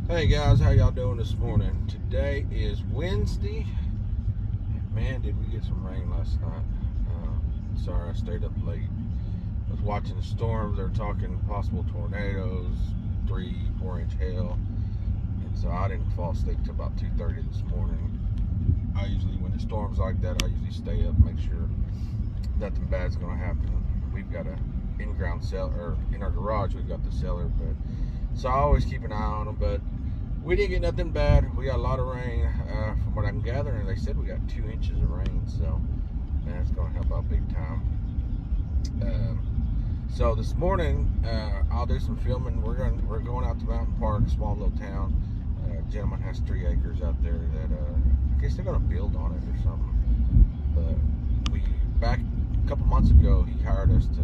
Hey guys, how y'all doing this morning? Today is Wednesday. Man, did we get some rain last night. Sorry I stayed up late. I was watching the storms. They were talking possible tornadoes, 3-4 inch hail. And so I didn't fall asleep till about 2:30 this morning. I usually, when it storms like that, I usually stay up, make sure nothing bad's gonna happen. We've got a in-ground cellar, or in our garage we've got the cellar, but so I always keep an eye on them. But we didn't get nothing bad. We got a lot of rain, from what I can gather, and they said we got 2 inches of rain, so that's going to help out big time. So this morning, I'll do some filming. We're going out to Mountain Park, a small little town. A gentleman has 3 acres out there that I guess they're going to build on it or something. But back a couple months ago, he hired us to.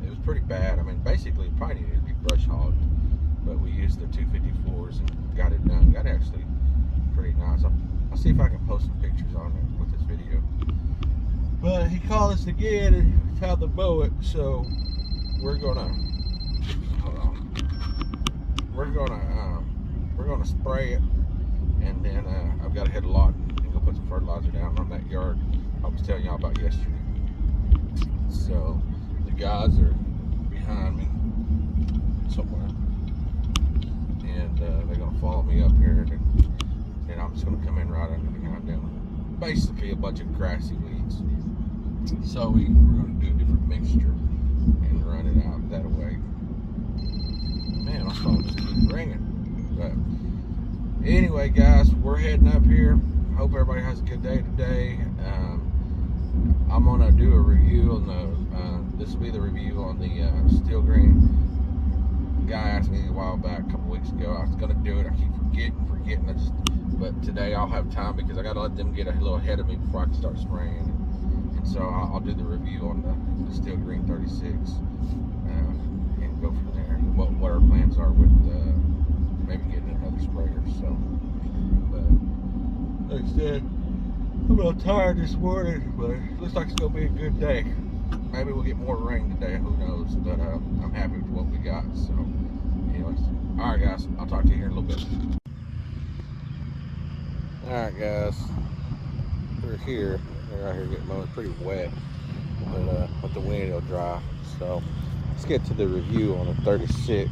It was pretty bad. I mean, basically, it probably needed to be brush hogged. But we used the 254s and got it done. Got actually pretty nice. I'll see if I can post some pictures on it with this video. But he called us again and how to mow it, so we're gonna hold on. We're gonna spray it, and then I've got to hit a lot and go put some fertilizer down on that yard I was telling y'all about yesterday. So the guys are behind me somewhere. And they're going to follow me up here, and I'm just going to come in right under behind them. Basically a bunch of grassy weeds. So we're going to do a different mixture and run it out that way. Man, my phone just keeps ringing. But anyway, guys, we're heading up here. Hope everybody has a good day today. I'm going to do a review on the, this will be the review on the STEELGREEN. Guy asked me a while back, a couple weeks ago. I was gonna do it. I keep forgetting. But today I'll have time because I gotta let them get a little ahead of me before I can start spraying. And so I'll do the review on the STEELGREEN 36 and go from there. What our plans are with maybe getting another sprayer. So, but like I said, I'm a little tired this morning, but it looks like it's gonna be a good day. Maybe we'll get more rain today, who knows, but I'm happy with what we got. So anyways, all right guys, I'll talk to you here in a little bit. All right guys, we're here. We're out here getting mowed. It's pretty wet, but with the wind it'll dry. So let's get to the review on the 36.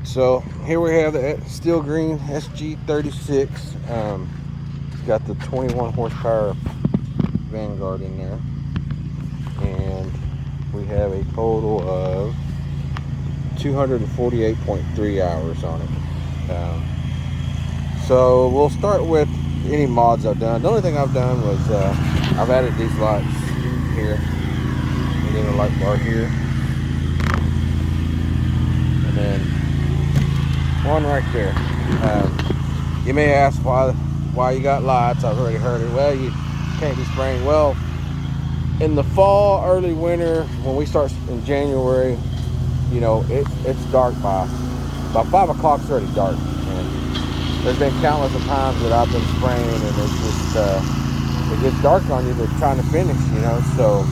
So here we have the STEELGREEN SG36. It's got the 21 horsepower Vanguard in there, and we have a total of 248.3 hours on it. So we'll start with any mods I've done. The only thing I've done was I've added these lights here, and then a light bar here, and then one right there. You may ask why you got lights. I've already heard it. Well, you can't be spraying. Well, in the fall, early winter, when we start in January, you know, it's dark by 5 o'clock. It's already dark, and there's been countless of times that I've been spraying, and it's just it gets dark on you. They're trying to finish, you know. So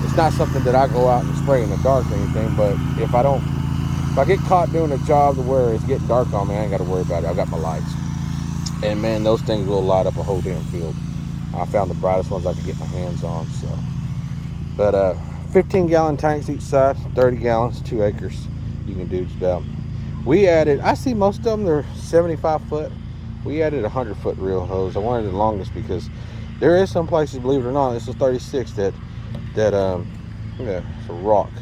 it's not something that I go out and spray in the dark or anything. But if I get caught doing a job to where it's getting dark on me, I ain't got to worry about it. I've got my lights, and man, those things will light up a whole damn field. I found the brightest ones I could get my hands on. So, but 15 gallon tanks each side, 30 gallons, 2 acres. You can do just about. We added, I see most of them, they're 75 foot. We added 100 foot reel hose. I wanted the longest because there is some places, believe it or not, this is 36 that yeah, it's a rock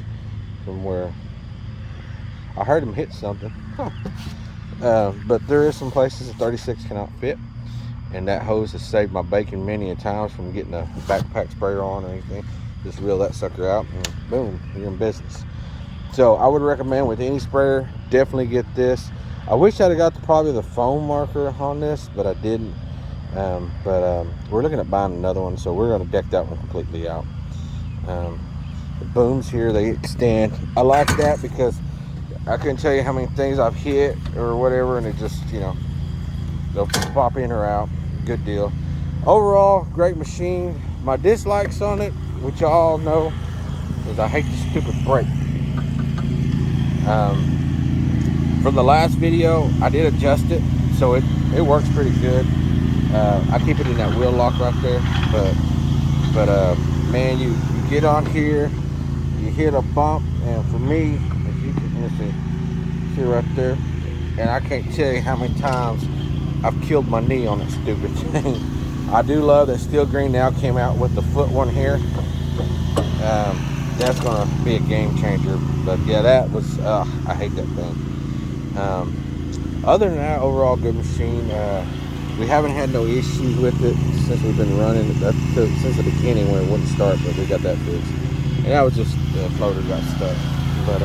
from where I heard them hit something. Huh. But there is some places that 36 cannot fit. And that hose has saved my bacon many a times from getting a backpack sprayer on or anything. Just reel that sucker out and boom, you're in business. So I would recommend with any sprayer, definitely get this. I wish I'd have got probably the foam marker on this, but I didn't. We're looking at buying another one, so we're going to deck that one completely out. The booms here, they extend. I like that because I couldn't tell you how many things I've hit or whatever, and it just, you know, they'll pop in or out. Good deal. Overall, great machine. My dislikes on it, which y'all know, is I hate the stupid brake. From the last video, I did adjust it, so it works pretty good. I keep it in that wheel lock right there, but man, you get on here, you hit a bump, and for me, if you can see right there, and I can't tell you how many times I've killed my knee on that stupid thing. I do love that Steel Green now came out with the foot one here. That's gonna be a game changer. But yeah, that was I hate that thing. Other than that, overall good machine. We haven't had no issues with it since we've been running it since the beginning when it wouldn't start, but we got that fixed. And that was just the floater got stuck. But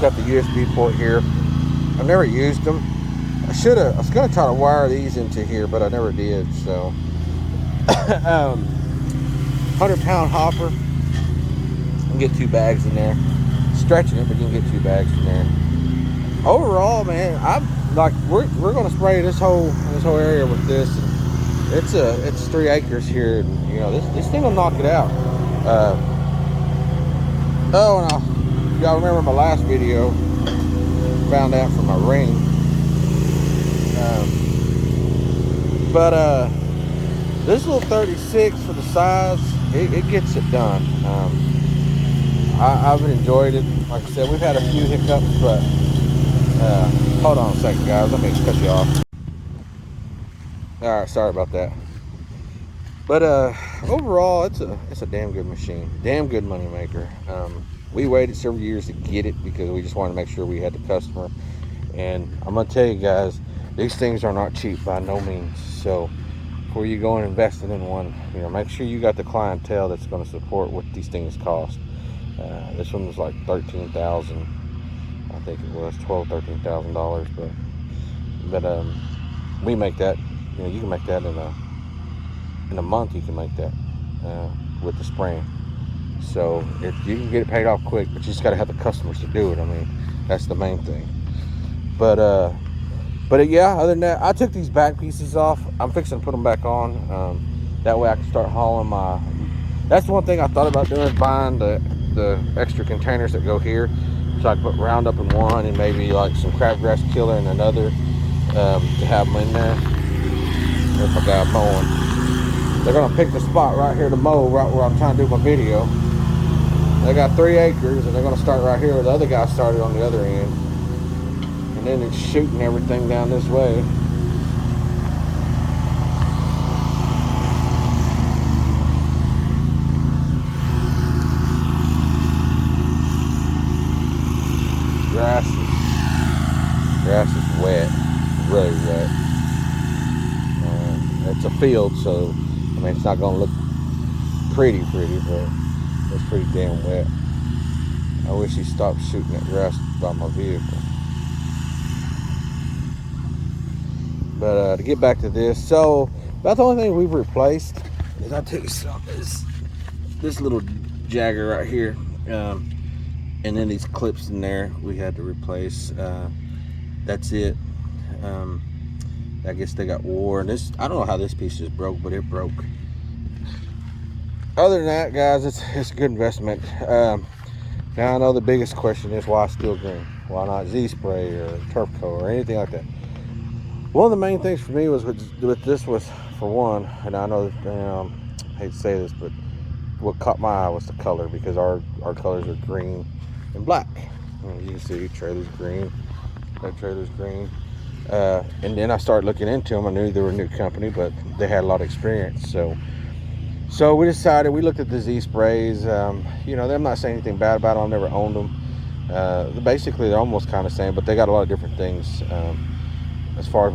got the USB port here. I've never used them. I was gonna try to wire these into here, but I never did. So 100-pound hopper. You can get 2 bags in there. Stretching it, but you can get 2 bags in there. Overall, man, we're gonna spray this whole area with this. It's 3 acres here, and you know this thing will knock it out. Y'all remember my last video? Found out from my ring. This little 36 for the size, it gets it done. I've enjoyed it. Like I said, we've had a few hiccups, but hold on a second, guys. Let me cut you off. All right, sorry about that. But overall, it's a damn good machine, damn good money maker. We waited several years to get it because we just wanted to make sure we had the customer. And I'm gonna tell you guys, these things are not cheap by no means. So before you go and investing in one, you know, make sure you got the clientele that's going to support what these things cost. This one was like $13,000. I think it was $13,000. But we make that. You know, you can make that in a month. You can make that with the spraying. So if you can get it paid off quick, but you just got to have the customers to do it. I mean, that's the main thing. But yeah, other than that, I took these back pieces off. I'm fixing to put them back on. That way I can start hauling my... That's one thing I thought about doing, is buying the extra containers that go here. So I can put Roundup in one and maybe like some crabgrass killer in another to have them in there. If I got mowing. They're going to pick the spot right here to mow, right where I'm trying to do my video. They got 3 acres and they're going to start right here where the other guy started on the other end. And then it's shooting everything down this way. Grass is wet, really wet. It's a field, so I mean it's not gonna look pretty, but it's pretty damn wet. I wish he stopped shooting at grass by my vehicle. But to get back to this, so about the only thing we've replaced is, I'll tell you something, is this little jagger right here, and then these clips in there we had to replace. That's it. I guess they got wore, and this, I don't know how this piece just broke, but it broke. Other than that, guys, it's a good investment. Now I know the biggest question is why STEELGREEN? Why not Z-Spray or Turf Co or anything like that? One of the main things for me was with this was, for one, and I know that, I hate to say this, but what caught my eye was the color, because our colors are green and black. You can see trailer's green, that trailer's green. And then I started looking into them. I knew they were a new company, but they had a lot of experience. So we decided, we looked at the Z-Sprays. You know, I'm not saying anything bad about them. I've never owned them. Basically, they're almost kind of the same, but they got a lot of different things. As far as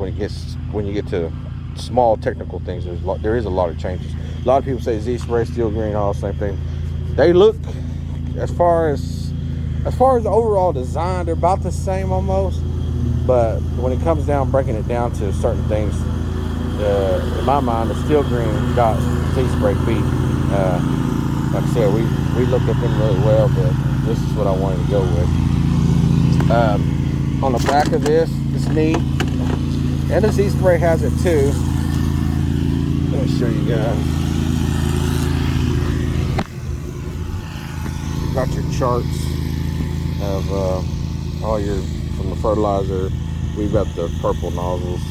when you get to small technical things, there is a lot of changes. A lot of people say Z-Spray, STEELGREEN, all the same thing. They look, as far as the overall design, they're about the same almost. But when it comes down, breaking it down to certain things, in my mind, the STEELGREEN got Z-Spray beat. Like I said, we looked at them really well, but this is what I wanted to go with. On the back of this, it's neat. And the Z-Spray has it too. Let me show you guys. Got your charts of all your from the fertilizer. We've got the purple nozzles,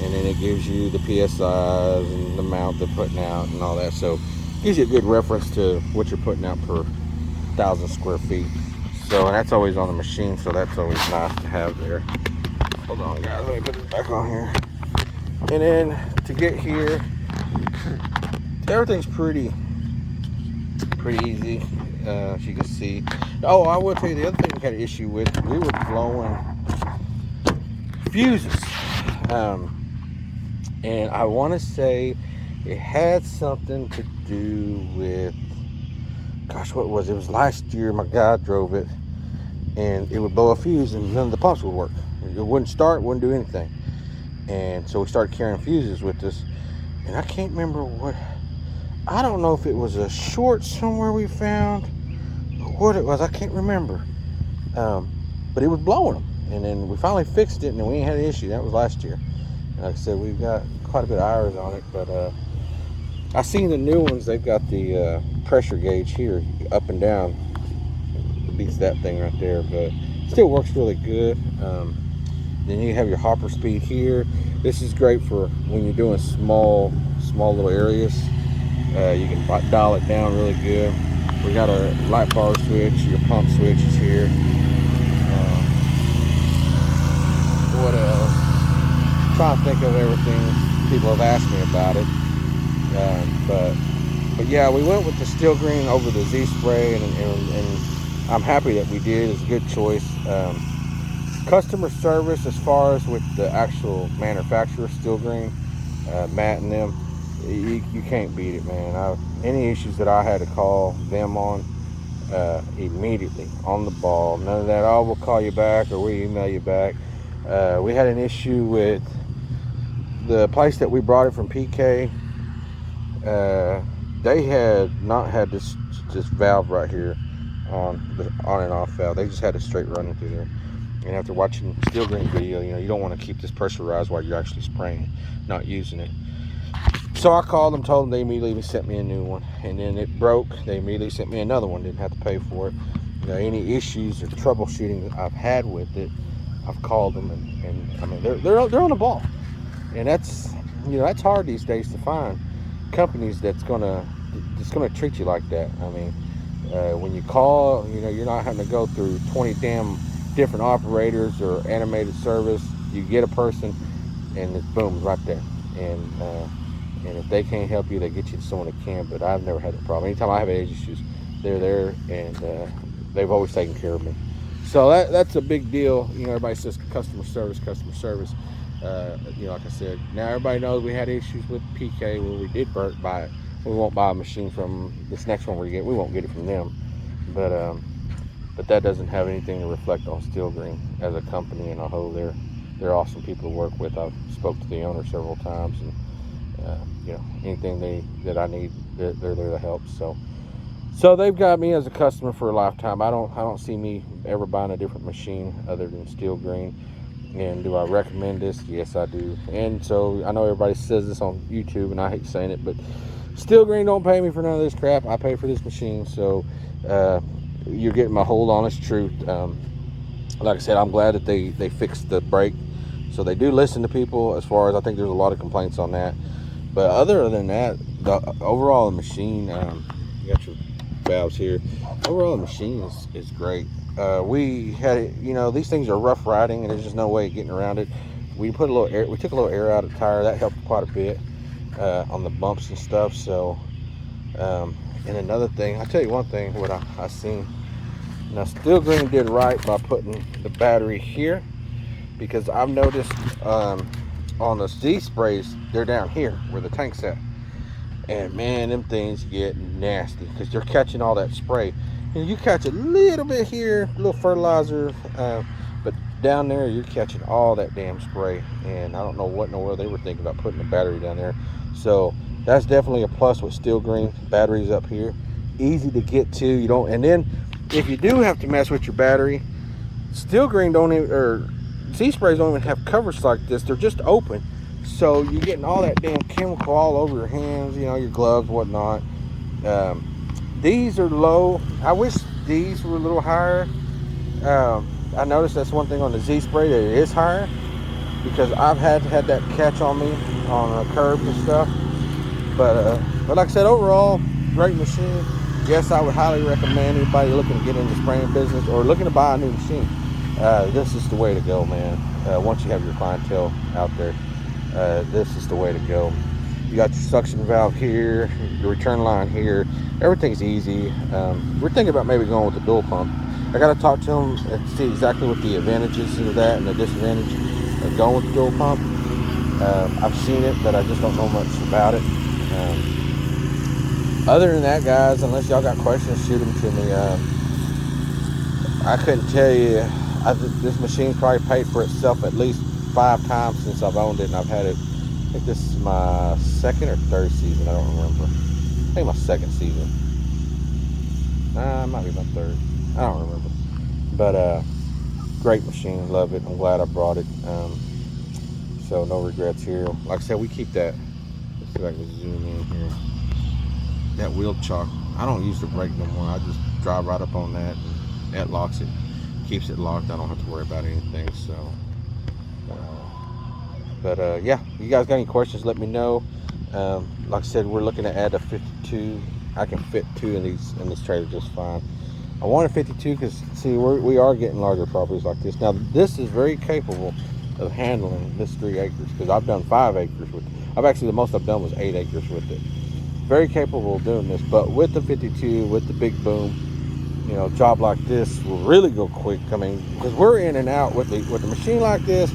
and then it gives you the PSIs and the amount they're putting out and all that. So it gives you a good reference to what you're putting out per 1,000 square feet. So, and that's always on the machine, so that's always nice to have there. Hold on, guys, let me put this back on here. And then to get here, everything's pretty easy, as you can see. Oh, I will tell you the other thing we had an issue with. We were blowing fuses, and I want to say it had something to do with, gosh, what was it? It was last year. My guy drove it, and it would blow a fuse, and none of the pumps would work. It wouldn't start, wouldn't do anything. And so we started carrying fuses with us, and I can't remember what. I don't know if it was a short somewhere we found, or what it was. I can't remember. But it was blowing them. And then we finally fixed it, and then we ain't had an issue. That was last year. Like I said, we've got quite a bit of hours on it. But I seen the new ones. They've got the pressure gauge here, up and down. It beats that thing right there, but still works really good. Then you have your hopper speed here. This is great for when you're doing small little areas. You can dial it down really good. We got a light bar switch. Your pump switch is here. What else? I'm trying to think of everything people have asked me about it. But yeah, we went with the STEELGREEN over the Z spray, and I'm happy that we did. It's a good choice. Customer service, as far as with the actual manufacturer STEELGREEN, Matt and them, you can't beat it, man. Any issues that I had to call them on, immediately on the ball. None of that, oh, we'll call you back or we email you back. We had an issue with the place that we brought it from, PK. They had not had this valve right here on the on and off valve. They just had it straight running through there. And after watching STEELGREEN video, you don't want to keep this pressurized while you're actually spraying, not using it. So I called them, told them, they immediately sent me a new one. And then it broke, they immediately sent me another one, didn't have to pay for it. Any issues or troubleshooting that I've had with it, I've called them, and I mean, they're on the ball. And that's, that's hard these days to find companies that's gonna treat you like that. I mean, when you call, you're not having to go through 20 damn different operators or animated service. You get a person, and it's boom, right there. And if they can't help you, they get you to someone that can. But I've never had a problem. Anytime I have age issues, they're there, and they've always taken care of me. So that's a big deal. Everybody says customer service. Like I said, now everybody knows we had issues with PK when we did buy it. We won't buy a machine from this next one we won't get it from them. But that doesn't have anything to reflect on STEELGREEN as a company and a whole. They're awesome people to work with. I've spoke to the owner several times, and anything that I need, they're there to help. So they've got me as a customer for a lifetime. I don't see me ever buying a different machine other than STEELGREEN. And do I recommend this? Yes, I do. And so I know everybody says this on YouTube, and I hate saying it, but STEELGREEN don't pay me for none of this crap. I pay for this machine. So you're getting my whole honest truth. Like I said, I'm glad that they fixed the brake. So they do listen to people, as far as I think there's a lot of complaints on that. But other than that, overall the machine, you got your valves here. Overall the machine is great. We had it, these things are rough riding, and there's just no way of getting around it. We took a little air out of the tire. That helped quite a bit on the bumps and stuff. So and another thing, I'll tell you one thing, what I seen. Now STEELGREEN did right by putting the battery here, because I've noticed on the Z sprays, they're down here where the tank's at, and man, them things get nasty because they're catching all that spray. And you catch a little bit here, a little fertilizer, but down there you're catching all that damn spray. And I don't know what in the world they were thinking about putting the battery down there. So that's definitely a plus with STEELGREEN. Batteries up here, easy to get to. You don't, and then if you do have to mess with your battery, STEELGREEN don't even, or Z sprays don't even have covers like this. They're just open, so you're getting all that damn chemical all over your hands, your gloves, whatnot. These are low. I wish these were a little higher. I noticed that's one thing on the Z spray that it is higher, because I've had that catch on me on curbs and stuff. But like I said, overall, great machine. Yes, I would highly recommend anybody looking to get into the spraying business or looking to buy a new machine. This is the way to go, man. Once you have your clientele out there, this is the way to go. You got your suction valve here, the return line here. Everything's easy. We're thinking about maybe going with the dual pump. I got to talk to them and see exactly what the advantages of that and the disadvantage of going with the dual pump. I've seen it, but I just don't know much about it. Other than that, guys, unless y'all got questions, shoot them to me. I couldn't tell you. This machine's probably paid for itself at least 5 times since I've owned it, and I've had it. I think this is my second or third season. I don't remember. I think my second season. It might be my third. I don't remember. But great machine. Love it. I'm glad I brought it. So no regrets here. Like I said, we keep that. Let's see if I can zoom in here. That wheel chock, I don't use the brake no more. I just drive right up on that, and that locks it, keeps it locked. I don't have to worry about anything. So yeah, you guys got any questions, let me know. Like I said, we're looking to add a 52. I can fit 2 in this trailer just fine. I wanted 52 because, see, we are getting larger properties like this. Now this is very capable of handling this 3 acres, because I've done 5 acres with it. The most I've done was 8 acres with it. Very capable of doing this, but with the 52, with the big boom, you know, job like this will really go quick. I mean, because we're in and out with the machine like this.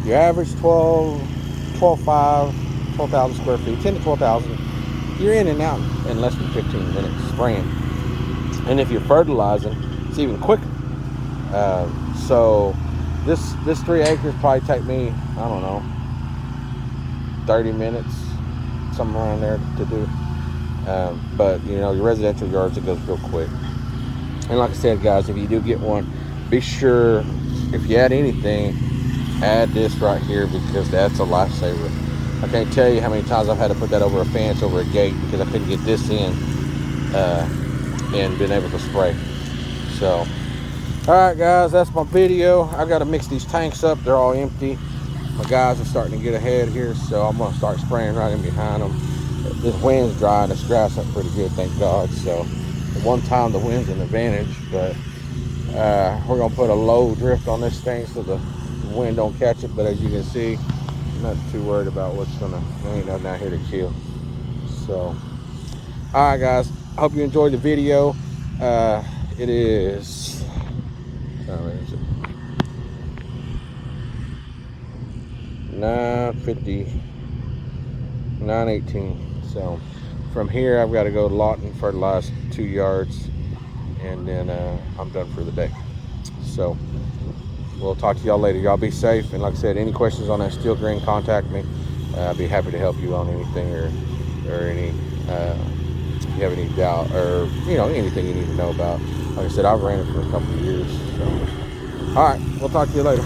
You average 12,000 square feet, 10 to 12,000. You're in and out in less than 15 minutes spraying. And if you're fertilizing, it's even quicker. So this 3 acres probably take me, I don't know, 30 minutes, somewhere around there to do. But you know, your residential yards, it goes real quick. And like I said, guys, if you do get one, be sure, if you add anything, add this right here, because that's a lifesaver. I can't tell you how many times I've had to put that over a fence, over a gate, because I couldn't get this in and been able to spray. So alright guys, that's my video. I got to mix these tanks up. They're all empty. My guys are starting to get ahead here, so I'm going to start spraying right in behind them. This wind's dry and it's grass up pretty good, thank God. So at one time the wind's an advantage, but we're going to put a low drift on this thing so the wind don't catch it. But as you can see, I'm not too worried about what's going to, there ain't nothing out here to kill. So alright guys, I hope you enjoyed the video. It is, where is it? 9:50, 9:18. So from here I've got to go to Lawton, fertilize 2 yards, and then I'm done for the day. So we'll talk to y'all later. Y'all be safe, and like I said, any questions on that STEELGREEN, contact me. I'll be happy to help you on anything, or any if you have any doubt, or you know, anything you need to know about. Like I said, I've ran it for a couple of years. So all right, we'll talk to you later.